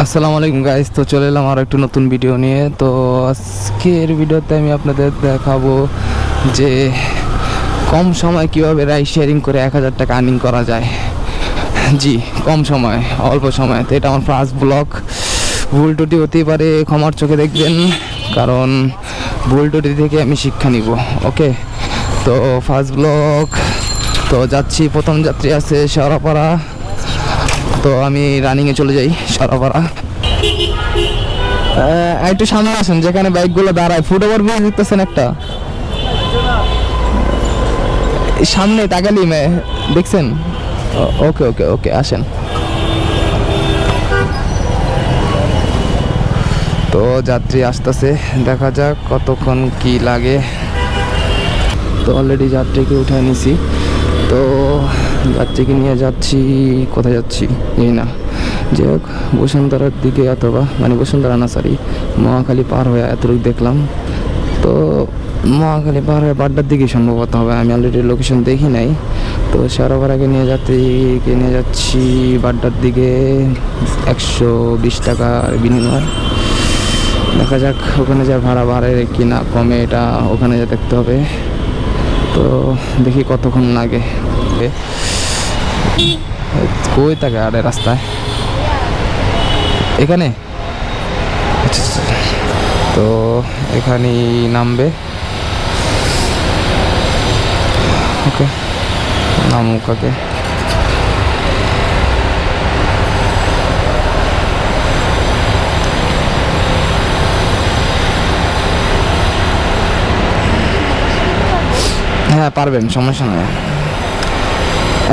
আসসালামু আলাইকুম গাইস, তো চলে এলাম আর একটু নতুন ভিডিও নিয়ে। তো আজকের ভিডিওতে আমি আপনাদের দেখাবো যে কম সময় কিভাবে রাইড শেয়ারিং করে 1000 টাকা আর্নিং করা যায়। জি, কম সময়, অল্প সময়। তো এটা আমার ফার্স্ট ব্লগ, ভুল টুটি হতেই পারে, ক্ষমার চোখে দেখবেন, কারণ ভুল টুটি থেকে আমি শিক্ষা নিব। ওকে, তো ফার্স্ট ব্লগ। তো যাচ্ছি, প্রথম যাত্রী আছে শেওড়াপাড়া। তো আমি রানিংয়ে চলে যাই শেওড়াপাড়া। একটু সামনে আসেন, যেখানে বাইকগুলো দাঁড়ায়। ফুটওভার ব্রিজ দেখতেছেন একটা, সামনে তাকালি দেখছেন? ওকে ওকে ওকে, আসেন। তো যাত্রী আসতেছে, দেখা যাক কতক্ষণ কি লাগে। তো অলরেডি যাত্রীকে উঠায় নিছি। তো যাত্রীকে নিয়ে যাচ্ছি, কোথায় যাচ্ছি এই না, যাই হোক বসুন্ধরার দিকে, অথবা বসুন্ধরা না, সরি, মহাখালী পার হয়ে এতটুকু দেখলাম। তো মহাখালী পার হয়ে বাড্ডার দিকে সম্ভবত হবে, আমি অলরেডি লোকেশন দেখি নাই। তো শেওড়াপাড়াকে নিয়ে যাচ্ছি বাড্ডার দিকে, 120 টাকার বিনিময়। দেখা যাক ওখানে যা ভাড়া বাড়ে কি না কমে, এটা ওখানে যা দেখতে হবে। তো দেখি কতক্ষণ লাগে। কই থাকে আরে রাস্তায় এখানে, তো এখানেই নামবে। ওকে, নামুক আগে। হ্যাঁ পারবেন, সমস্যা নেই।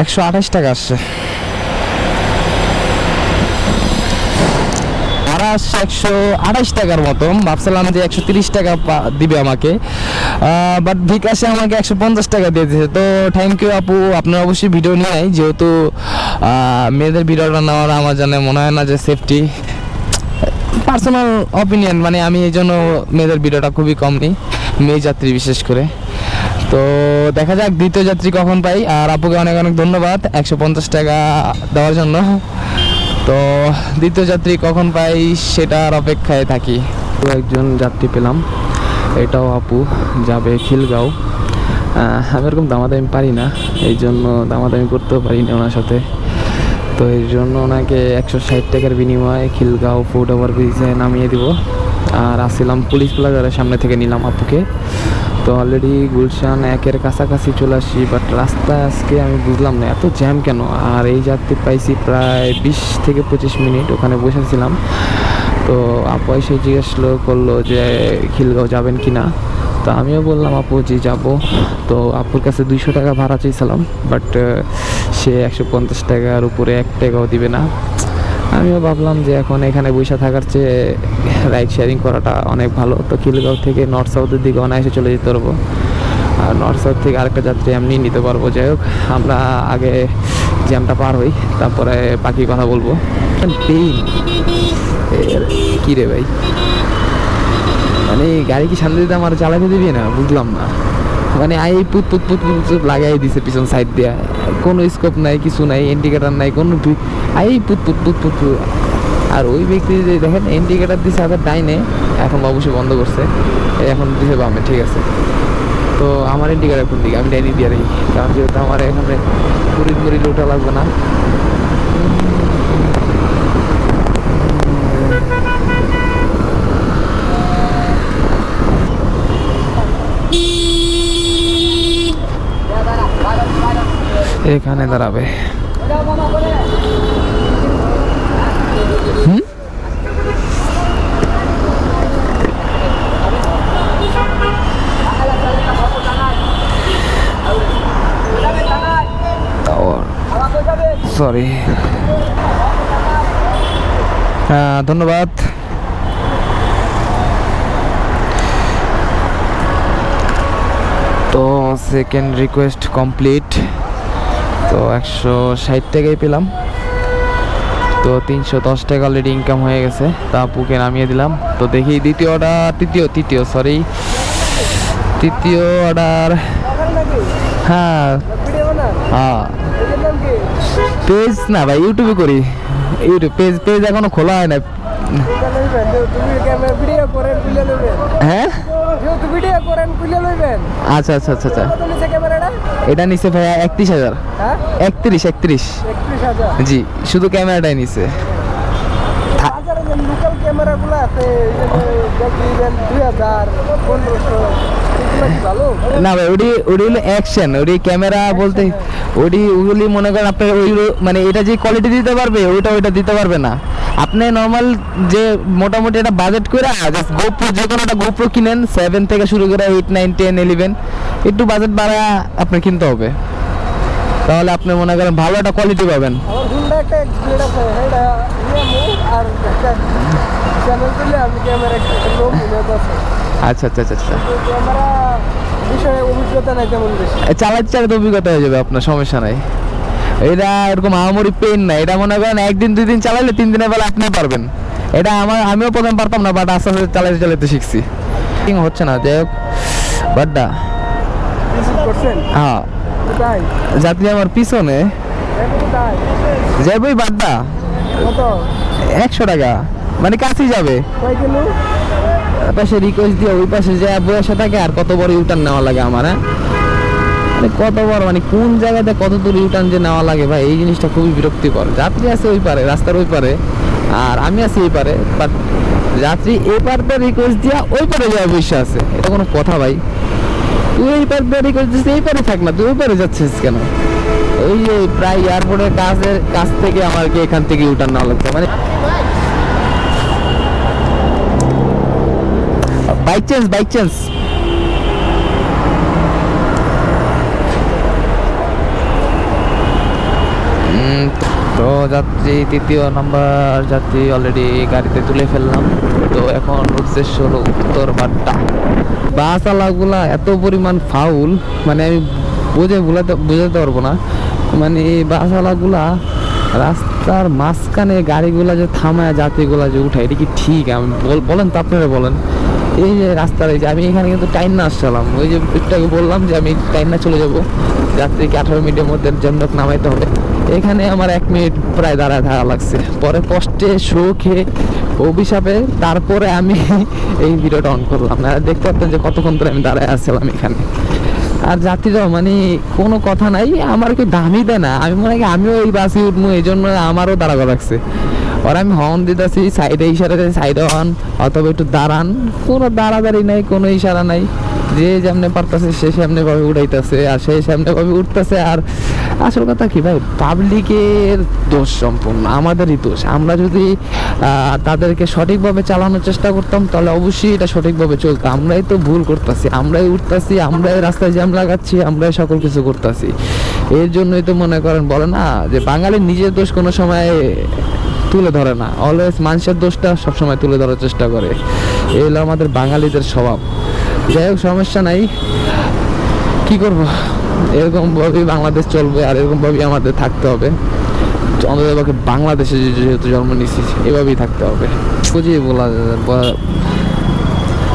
128 টাকা আসছে, ভাড়া আসছে 128 টাকার মতো। ভাবছিলাম যে 130 টাকা দিবে আমাকে, বাট বিকাশে আমাকে 150 টাকা দিয়ে দিয়েছে। তো থ্যাংক ইউ আপু, আপনার অবশ্যই ভিডিও নেই, যেহেতু মেয়েদের ভিডিওটা নেওয়ার আমার জানে মনে হয় না যে সেফটি। পার্সোনাল অপিনিয়ন, আমি এই জন্য মেয়েদের ভিডিওটা খুবই কম নিই, মেয়ে যাত্রী বিশেষ করে। তো দেখা যাক দ্বিতীয় যাত্রী কখন পাই। আর আপুকে অনেক অনেক ধন্যবাদ 150 টাকা দেওয়ার জন্য। তো দ্বিতীয় যাত্রী কখন পাই সেটার অপেক্ষায় থাকি। তো একজন যাত্রী পেলাম, এটাও আপু, যাবে খিলগাঁও। আমি এরকম দামাদামি পারি না, এই জন্য দামাদামি করতেও পারি না ওনার সাথে। তো এই জন্য ওনাকে 160 টাকার বিনিময়ে খিলগাঁও ফুটওভার ব্রিজে নামিয়ে দিব। আর আসছিলাম পুলিশ প্লাজারের সামনে থেকে নিলাম আপুকে। তো অলরেডি গুলশান 1-এর কাছাকাছি চলে আসি, বাট রাস্তায় আজকে আমি বুঝলাম না এত জ্যাম কেন। আর এই যাত্রী পাইছি প্রায় 20 থেকে 25 মিনিট ওখানে বসেছিলাম। তো আপু এসে জিজ্ঞেস করলো যে খিলগাঁও যাবেন কি না। তো আমিও বললাম আপু জি যাবো। তো আপুর কাছে 200 টাকা ভাড়া চেয়েছিলাম, বাট সে 150 টাকার উপরে 1 টাকাও দিবে না। আমিও ভাবলাম যে এখন এখানে বসে থাকার চেয়ে রাইড শেয়ারিং করাটা অনেক ভালো। তো খিলগাঁও থেকে নর্থ সাউথের দিকে অনায়াসে চলে যেতে পারবো, আর নর্থ সাউথ থেকে আরেকটা যাত্রী এমনি নিতে পারবো। যাই হোক, আমরা আগে জ্যামটা পার হই, তারপরে বাকি কথা বলবো। পেইন কী রে ভাই, গাড়ি কি সামনে দিতে আমার চালাতে দিবি না, বুঝলাম না। এই পুত পুত পুত পুত লাগাই দিছে পিছন সাইড দিয়ে, কোনো স্কোপ নাই, কিছু নাই, ইন্ডিকেটার নাই, কোনো পুত পুত পুত পুত। আর ওই ব্যক্তি যে দেখেন ইন্ডিকেটার দিছে হাতের ডাইনে, এখন অবশ্যই বন্ধ করছে, এখন দিছে বামে, ঠিক আছে। তো আমার ইন্ডিকেটার কোন দিকে, আমি ডাইনি দিয়ে রাখি, কারণ যেহেতু আমার এখানে মুড়ি ওঠা লাগবে না। এখানে দাঁড়াবে। সরি, ধন্যবাদ। তো সেকেন্ড রিকোয়েস্ট কমপ্লিট। তো 160 টাকাই পেলাম। তো 310 টাকা অলরেডি ইনকাম হয়ে গেছে। তা আপুকে নামিয়ে দিলাম। তো দেখি তৃতীয় অর্ডার। হ্যাঁ পেজ না ভাই, ইউটিউবে করি। পেজ এখনো খোলা হয় না, হ্যাঁ আচ্ছা আচ্ছা আচ্ছা আচ্ছা এটা নিচে ভাইয়া 31,000। 31 জি, শুধু ক্যামেরাটাই নিচে। লোকাল ক্যামেরাগুলো আছে না ভাই, ওটি হলো অ্যাকশন, ওটি ক্যামেরা বলতে ওগুলি মনে করেন আপনার ওই মানে এটা যে কোয়ালিটি দিতে পারবে ওইটা দিতে পারবে না। আপনি নর্মাল যে মোটামুটি একটা বাজেট করে জাস্ট গোপ্রো, যে কোনো একটা গোপ্রো কিনেন 7 থেকে শুরু করে 8, 9, 10, 11, একটু বাজেট বাড়া আপনার কিনতে হবে, তাহলে আপনি মনে করেন ভালো একটা কোয়ালিটি পাবেন। আচ্ছা আচ্ছা আচ্ছা আচ্ছা, চালাতে চালাতে অভিজ্ঞতা হয়ে যাবে আপনার, সমস্যা নাই। এটা এরকম আহামরি পেন না, এটা মনে করেন 1 দিন 2 দিন চালাইলে 3 দিনের বেলা আপনি পারবেন। এটা আমিও প্রথম পারতাম না, বাট আস্তে আস্তে চালাতে শিখছি। হচ্ছে না, যাই হোক। বাড্ডা হ্যাঁ, যাত্রী আমার পিছনে যাবই। বাড্ডা 100 টাকা, মানে কাছেই যাবে। পাশে রিকোয়েস্ট দিয়ে ওই পাশে যায় বসে থাকে, আর কত বড় ইউটার্ন নেওয়া লাগে আমার। হ্যাঁ, মানে কত বড়, মানে কোন জায়গাতে কত দূর ইউটার্ন যে নেওয়া লাগে ভাই, এই জিনিসটা খুবই বিরক্তিকর। যাত্রী আছে ওই পারে, রাস্তার ওই পারে, আর আমি আছি এই পারে, বাট যাত্রী এই পারতে রিকোয়েস্ট দিয়া ওই পারে যাওয়ার বিষয় আছে, এটা কোনো কথা ভাই? তুই এই পারতে রিকোয়েস্ট দিচ্ছিস, এই পারে থাক না, তুই ওই পারে যাচ্ছিস কেন? ওই যে প্রায় এয়ারপোর্টের কাছ থেকে আমাকে এখান থেকে ইউটার্ন নেওয়া লাগতো, মানে বাইক চেঞ্জ। তো যাত্রী, 3য় নাম্বার যাত্রী অলরেডি গাড়িতে তুলে ফেললাম। তো এখন উদ্দেশ্য হলো উত্তর বাড্ডা। বাস আলাগুলা এত পরিমাণ ফাউল, মানে আমি বোঝাতে পারবো না। মানে এই বাস আলাগুলা রাস্তার মাঝখানে গাড়িগুলা যে থামায় যাত্রীগুলা যে উঠায়, এটা কি ঠিক? আমি বলেন তো, আপনারা বলেন। এই যে রাস্তার, এই যে আমি এখানে কিন্তু টাইম না আসছিলাম, ওই যে একটাকে বললাম যে আমি টাইম না চলে যাব, যাত্রীকে 18 মিনিটের মধ্যে জনক নামাইতে হবে। এখানে আমার 1 মিনিট প্রায় দাঁড়ায় থাকা লাগছে। পরে কষ্টে শোকে অভিশাপে তারপরে আমি এই ভিডিওটা অন করলাম। না দেখতে পারতেন যে কতক্ষণ ধরে আমি দাঁড়ায় আসছিলাম এখানে। আর যাত্রীরাও মানে কোনো কথা নাই, আমার কি দামই দেয় না। আমি মনে হয় আমিও এই বাসে উঠবো, এই জন্য আমারও দাঁড়ানো লাগছে। আর আমি হর্ন দিতেছি, সাইডে ইশারা দিই, সাইডে হর্ন, অথবা একটু দাঁড়ান, কোনো দাঁড়াদাঁড়ি নাই, কোনো ইশারা নাই। যে যেমনি পারতেছে সে সেমনি ভাবে উড়াইতেছে, আর সে সেমনি ভাবে উঠতেছে। আর আসল কথা কি ভাই, পাবলিকের দোষ সম্পূর্ণ, আমাদেরই দোষ। আমরা যদি তাদেরকে সঠিকভাবে চালানোর চেষ্টা করতাম, তাহলে অবশ্যই এটা সঠিকভাবে চলতো। আমরাই তো ভুল করতেছি, আমরাই উঠতেছি, আমরাই রাস্তায় জ্যাম লাগাচ্ছি, আমরাই সকল কিছু করতেছি। এর জন্যই তো মনে করেন, বলে না যে বাঙালির নিজের দোষ কোনো সময় তুলে ধরে না, অলওয়েজ মানুষের দোষটা সবসময় তুলে ধরার চেষ্টা করে। এই হলো আমাদের বাঙালিদের স্বভাব। যাই হোক, সমস্যা নাই, কি করব, এরকম ভাবেই বাংলাদেশ চলবে, আর এরকম ভাবেই আমাদের থাকতে হবে। অন্তত বাংলাদেশে যেহেতু জন্ম নিচ্ছি, এভাবেই থাকতে হবে। বুঝিয়ে বলা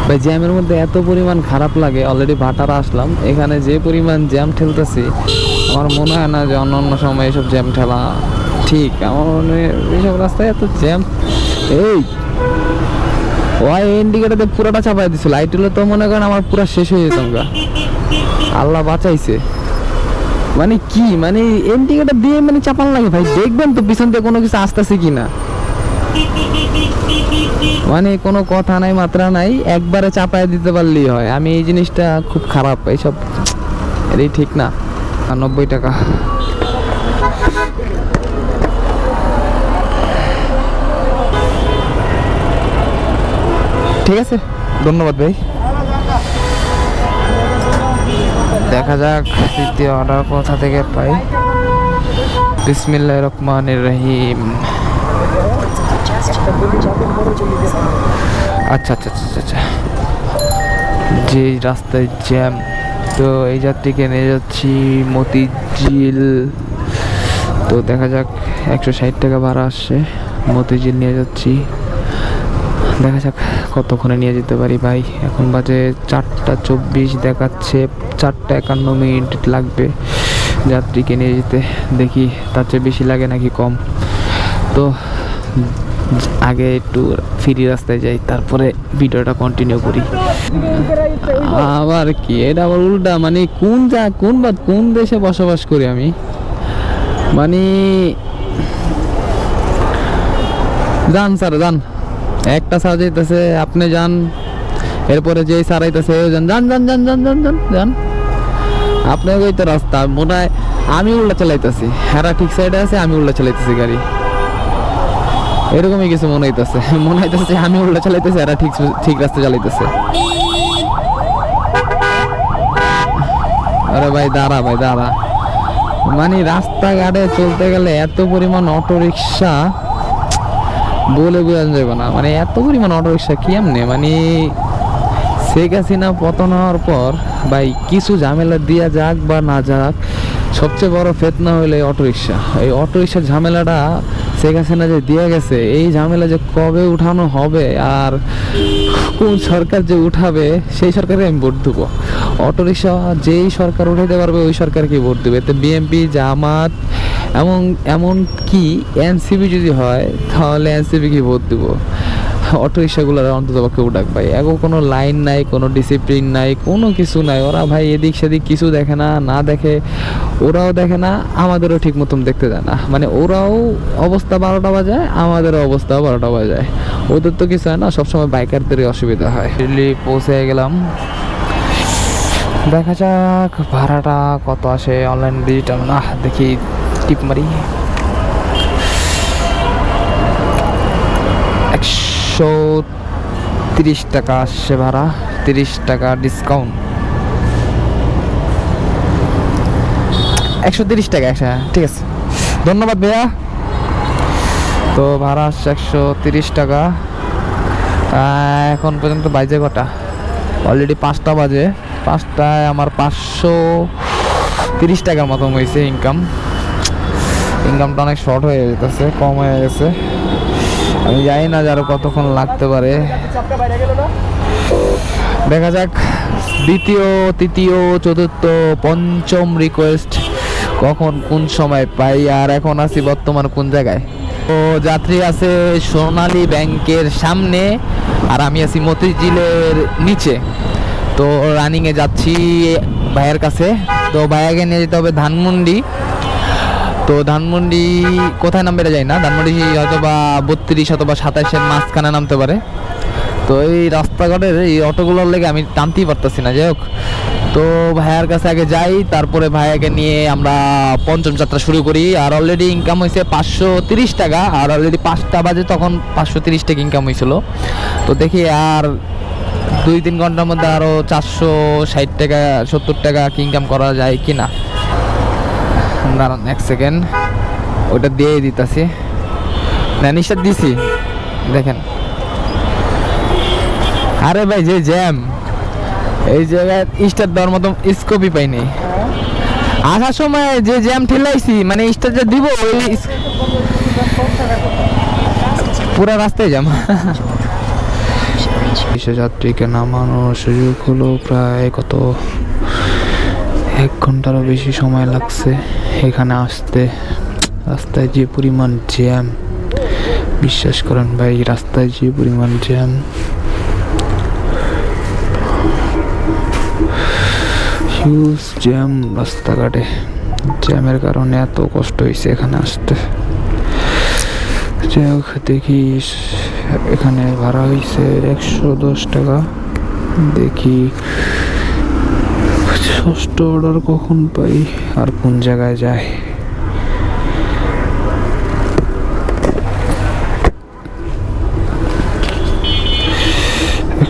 ভাই, জ্যামের মধ্যে এত পরিমাণ খারাপ লাগে। অলরেডি ভাটারা আসলাম, এখানে যে পরিমাণ জ্যাম ঠেলতেছি, আমার মনে হয় না যে অন্য সময় এসব জ্যাম ঠেলা ঠিক। আমার মনে হয় এইসব রাস্তায় এত জ্যাম। এই ওই ইন্ডিকেটারে পুরোটা চাপাই দিছিল, লাইট হলে তো মনে করেন আমার পুরো শেষ হয়ে যেতাম গা। আল্লাহ বাঁচাইছে। মানে কি, মানে ইন্ডিকেটার দিয়ে মানে চাপান লাগে ভাই, দেখবেন তো পিছন থেকে কোনো কিছু আসতেছে কিনা। মানে কোনো কথা নাই, মাত্রা নাই, একবারে চাপায় দিতে পারলেই হয়। আমি এই জিনিসটা খুব খারাপ, এইসব এটাই ঠিক না। 90 টাকা। ঠিক আছে, ধন্যবাদ ভাই। দেখা যাক 3য় অর্ডার কোথা থেকে পাই। বিসমিল্লাহির রহমানির রহিম। আচ্ছা আচ্ছা আচ্ছা আচ্ছা, যে রাস্তায় জ্যাম, তো এই যাত্রীকে নিয়ে যাচ্ছি মতিঝিল। তো দেখা যাক, 160 টাকা ভাড়া আসছে, মতিঝিল নিয়ে যাচ্ছি। দেখা যাক কতক্ষণে নিয়ে যেতে পারি ভাই। এখন বাজে 4:24 দেখাচ্ছে, 4:51 লাগবে যাত্রীকে নিয়ে যেতে। দেখি তার চেয়ে বেশি লাগে নাকি কম। তো আগে একটু ফ্রি রাস্তায় যাই, তারপরে ভিডিওটা কন্টিনিউ করি। আবার কি এটা আবার উল্টা, মানে কোন দেশে বসবাস করি আমি, মানে যান স্যার যান, একটা স্যার যাইতেছে আপনি যান, এরপরে যেই স্যার আইতেছে যান যান যান যান যান যান যান যান, আপনার ওই তো রাস্তা মনে হয় আমি উল্টা চালাইতেছি, হ্যাঁ ঠিক সাইডে আছে, আমি উল্টা চালাইতেছি গাড়ি, এরকমই কিছু মনে হইতেছে আমি উল্টা চালাইতেছি, এরা ঠিক রাস্তা চালাইতেছে। আরে ভাই দাঁড়া মানে রাস্তাঘাটে চলতে গেলে এত পরিমাণ অটো রিক্সা বলে বোঝানো যাবে না, মানে এত পরিমাণ অটো রিক্সা কি এমনি, মানে শেখ হাসিনা পতন হওয়ার পর ভাই কিছু ঝামেলা দিয়া যাক বা না যাক, সবচেয়ে বড় ফেতনা হইলে অটো রিক্সা। এই অটো রিক্সার ঝামেলাটা শেখ হাসিনা যে দিয়ে গেছে, এই ঝামেলা যে কবে উঠানো হবে আর কোন সরকার যে উঠাবে সেই সরকারে আমি ভোট দেবো। অটো রিক্সা যেই সরকার উঠাইতে পারবে ওই সরকারকে ভোট দেবে। তো বিএনপি, জামাত, এমন কি এনসিপি যদি হয় তাহলে এনসিপিকে ভোট দেবো। অটো রিক্সাগুলোর অন্তত পক্ষে উঠাক ভাই, এখন কোনো লাইন নাই, কোনো ডিসিপ্লিন নাই, কোনো কিছু নাই। ওরা ভাই এদিক সেদিক কিছু দেখে না দেখে, ওরাও দেখে না, আমাদেরও ঠিক মতন দেখতে যায় না, মানে ওরাও অবস্থা 12টা বাজায়, আমাদেরও অবস্থা 12টা বাজায়, ওদের তো কিছু হয় না, সবসময় বাইকারদেরই অসুবিধা হয়। দিল্লি পৌঁছে গেলাম, দেখা যাক ভাড়াটা কত আসে। অনলাইন ডিজিটাল না, দেখি টিপ মারি। 130 টাকা আসছে ভাড়া, 30 টাকা ডিসকাউন্ট, 130 টাকা। ঠিক আছে, ধন্যবাদ ভাইয়া। তো ভাড়া আসছে 130 টাকা। এখন পর্যন্ত বাজে কটা? অলরেডি 5টা বাজে। 5টায় আমার 530 টাকার মতন হয়েছে ইনকামটা অনেক শর্ট হয়ে যেতেছে, কম হয়ে গেছে। আমি জানি না আরো কতক্ষণ লাগতে পারে, দেখা যাক। দ্বিতীয়, তৃতীয়, চতুর্থ, পঞ্চম রিকোয়েস্ট কখন কোন সময় পাই। আর এখন আছি বর্তমান কোন জায়গায়? তো যাত্রী আছে সোনালী ব্যাংকের সামনে, আর আমি আছি মতিঝিলের নিচে। তো রানিংয়ে যাচ্ছি ভাইয়ের কাছে। তো ভাইয়াকে নিয়ে যেতে হবে ধানমন্ডি। তো ধানমন্ডি কোথায় নামবে এটা যাই না, ধানমন্ডি হয়তো বা 32 অথবা 27-এর মাঝখানে নামতে পারে। তো এই রাস্তাঘাটের এই অটোগুলোর লেগে আমি টানতেই পারতেছি না। যাই হোক, তো ভাইয়ার কাছে আগে যাই, তারপরে ভাইয়াকে নিয়ে আমরা পঞ্চম যাত্রা শুরু করি। আর অলরেডি ইনকাম হয়েছে 530 টাকা, আর অলরেডি 5টা বাজে, তখন 530 টাকা ইনকাম হয়েছিল। তো দেখি আর 2-3 ঘন্টার মধ্যে আরও 460 টাকা 70 টাকা ইনকাম করা যায় কি না। দাঁড়ান 1 সেকেন্ড, ওটা দিয়ে দিতেছি, না নিশ্চয় দিছি, দেখেন। আরে ভাই যে জ্যাম, এই জায়গায় স্টার্ট দেওয়ার মতো স্কোপই পাইনি। আসার সময় যে জ্যাম ঠেলাইছি, মানে স্টার্ট যে দিব ওই পুরা রাস্তায় জ্যাম। যাত্রীকে নামানোর সুযোগ হলো প্রায় 1 ঘন্টারও বেশি সময় লাগছে এখানে আসতে। রাস্তায় যে পরিমাণ জ্যাম, বিশ্বাস করেন ভাই, রাস্তায় যে পরিমাণ জ্যাম, হিউজ জ্যাম রাস্তাঘাটে। জ্যামের কারণে এত কষ্ট হয়েছে এখানে আসতে। যাই হোক, দেখি এখানে ভাড়া হয়েছে 110 টাকা। দেখি ষষ্ঠ অর্ডার কখন পাই আর কোন জায়গায় যায়।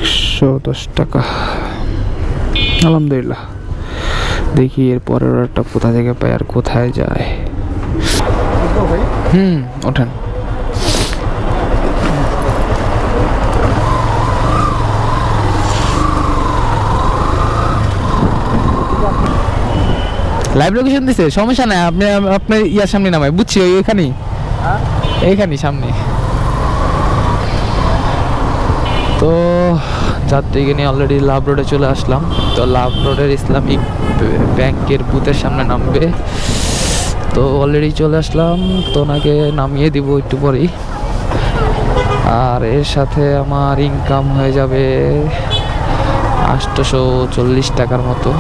$110 টাকা, আলহামদুলিল্লাহ। দেখি এর পরের অর্ডারটা কোথা থেকে পাই আর কোথায় যায়। ওঠেন। লাইভ লোকেশন দিছে, সমস্যা নাই, আপনি আপনার ইয়ার সামনে নামাই, বুঝছি ওইখানেই, এইখানেই সামনে। তো যাত্রীকে নিয়ে অলরেডি লাভ রোডে চলে আসলাম। তো লাভ রোডের ইসলামিক ব্যাংকের বুথের সামনে নামবে। তো অলরেডি চলে আসলাম, তো ওনাকে নামিয়ে দিব একটু পরেই। আর এর সাথে আমার ইনকাম হয়ে যাবে 840 টাকার মতো।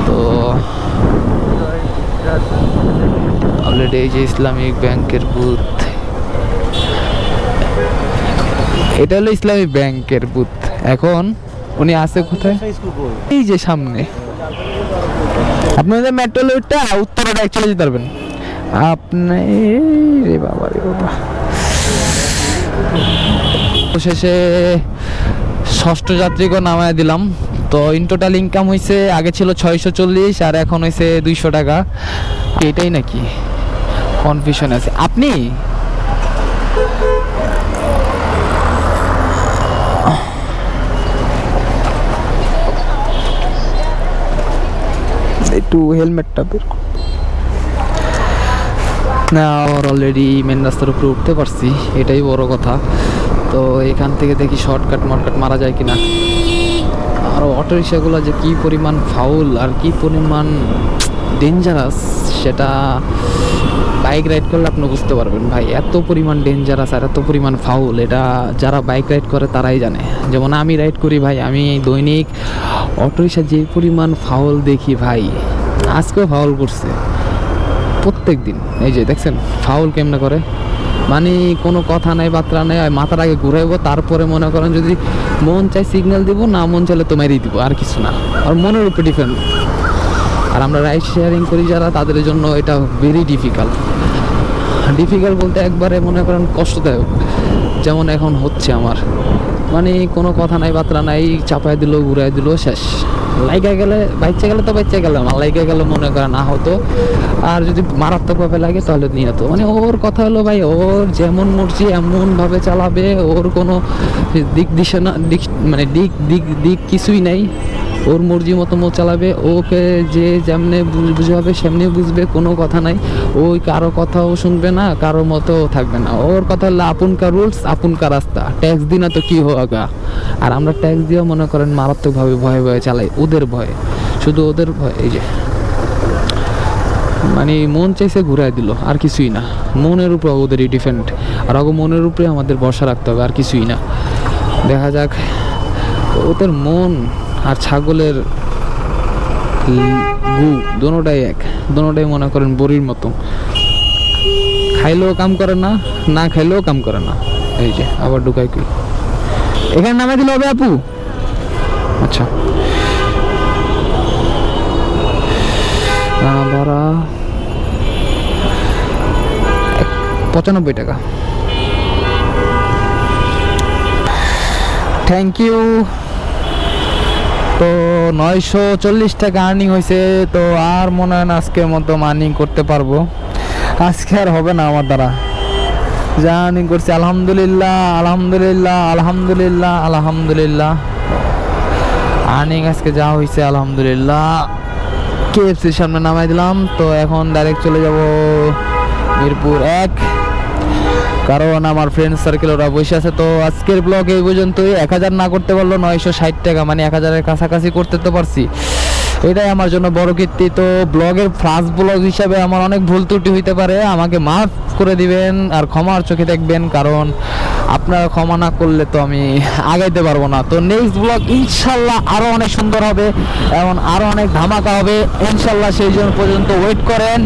তো অলরেডি এই যে ইসলামিক ব্যাংকের বুথ, এটা হলো ইসলামিক ব্যাংকের বুথ। এখন উনি আছে কোথায়? এই যে সামনে। আপনাদের মেট্রো রেলটা উত্তরটা চলে যেতে পারবেন আপনি। রে বাবা রে বাবা, শেষে ষষ্ঠ যাত্রীকে নামায় দিলাম। তো ইন টোটাল ইনকাম হয়েছে, আগে ছিল 640 আর এখন হয়েছে 200 টাকা। এটাই নাকি কনফিউশন আছে। আপনি একটু হেলমেটটা বের করুন না। আর অলরেডি মেন রাস্তার উপরে উঠতে পারছি, এটাই বড় কথা। তো এখান থেকে দেখি শর্টকাট মারা যায় কিনা। আর অটো রিক্সাগুলো যে কী পরিমাণ ফাউল আর কী পরিমাণ ডেঞ্জারাস, সেটা বাইক রাইড করলে আপনি বুঝতে পারবেন ভাই। এত পরিমাণ ডেঞ্জারাস আর এত পরিমাণ ফাউল, এটা যারা বাইক রাইড করে তারাই জানে। যেমন আমি রাইড করি ভাই, আমি দৈনিক অটো রিক্সা যে পরিমাণ ফাউল দেখি ভাই, আজকেও ফাউল করছে প্রত্যেক দিন। এই যে দেখছেন ফাউল কেমনে করে, মানে কোনো কথা নাই বার্তা নেই, মাথার আগে ঘুরাইবো, তারপরে মনে করেন যদি মন চাই সিগন্যাল দিব, না মন চাইলে তো মেরেই দিব, আর কিছু না। আর মনের উপরে ডিপেন্ড। আর আমরা রাইড শেয়ারিং করি যারা, তাদের জন্য এটা ভেরি ডিফিকাল্ট বলতে একবারে মনে করেন কষ্টদায়ক। যেমন এখন হচ্ছে আমার, মানে কোনো কথা নাই বার্তা নাই, চাপায় দিল ঘুরাই দিল, শেষ। লাইগা গেলে বাইচে গেলে তো বাইচে গেলাম, আর লাইগা গেলে মনে করেন আহত। আর যদি মারাত্মকভাবে লাগে তাহলে নিহত। মানে ওর কথা হলো ভাই, ওর যেমন মর্জি এমনভাবে চালাবে, ওর কোনো দিক দিশা না, মানে দিক কিছুই নাই। ওর মর্জি মতো চালাবে, ওকে যে যেমনে বুঝাবে সেমনি বুঝবে, কোনো কথা নাই। ওই কারো কথাও শুনবে না, কারো মতো থাকবে না। ওর কথা হলো আপন কা রুলস আপন কা রাস্তা, ট্যাক্স দিই না তো কি হোগা। আর আমরা ট্যাক্স দিয়েও মনে করেন মারাত্মকভাবে ভয়ে চালাই, ওদের ভয়ে, শুধু ওদের ভয়। এই যে মানে মন চাইছে ঘুরাই দিল, আর কিছুই না। মনের উপর ওদেরই ডিফেন্ড, আর মনের উপরে আমাদের ভরসা রাখতে হবে, আর কিছুই না। দেখা যাক। ওদের মন আর ছাগলের গু দোনোটাই এক, দোনোটাই মনে করেন বড়ির মতো, খাইলেও কাম করে না, না খাইলেও কাম করে না। এই যে আবার ঢুকাই কি এখানে নামে দিলে হবে আপু? আচ্ছা, ভাড়া 95 টাকা। Thank you. তো 940 টাকা আর্নিং হয়েছে। তো আর মনে হয় না আজকের মতো আর্নিং করতে পারবো, আজকে আর হবে না আমার দ্বারা। যা আর্নিং করছি আলহামদুলিল্লাহ আলহামদুলিল্লাহ আলহামদুলিল্লাহ আলহামদুলিল্লাহ, আর্নিং আজকে যা হয়েছে আলহামদুলিল্লাহ। কেএফসির সামনে নামাই দিলাম। তো এখন ডাইরেক্ট চলে যাব মিরপুর 1, কারণ আমার ফ্রেন্ড সার্কেল ওরা বসে আছে। তো আজকের ব্লগ এই পর্যন্তই। 1000 না করতে পারলো 960 টাকা, মানে 1000-এর কাছাকাছি করতে তো পারছি, এটাই আমার জন্য বড় কীর্তি। তো ব্লগের ফার্স্ট ব্লগ হিসাবে আমার অনেক ভুল ত্রুটি হইতে পারে, আমাকে মাফ করে দিবেন আর ক্ষমার চোখে দেখবেন, কারণ আপনারা ক্ষমা না করলে তো আমি আগাইতে পারবো না। তো নেক্সট ব্লগ ইনশাল্লাহ আরও অনেক সুন্দর হবে এবং আরও অনেক ধামাকা হবে ইনশাল্লাহ, সেই জন্য পর্যন্ত ওয়েট করেন।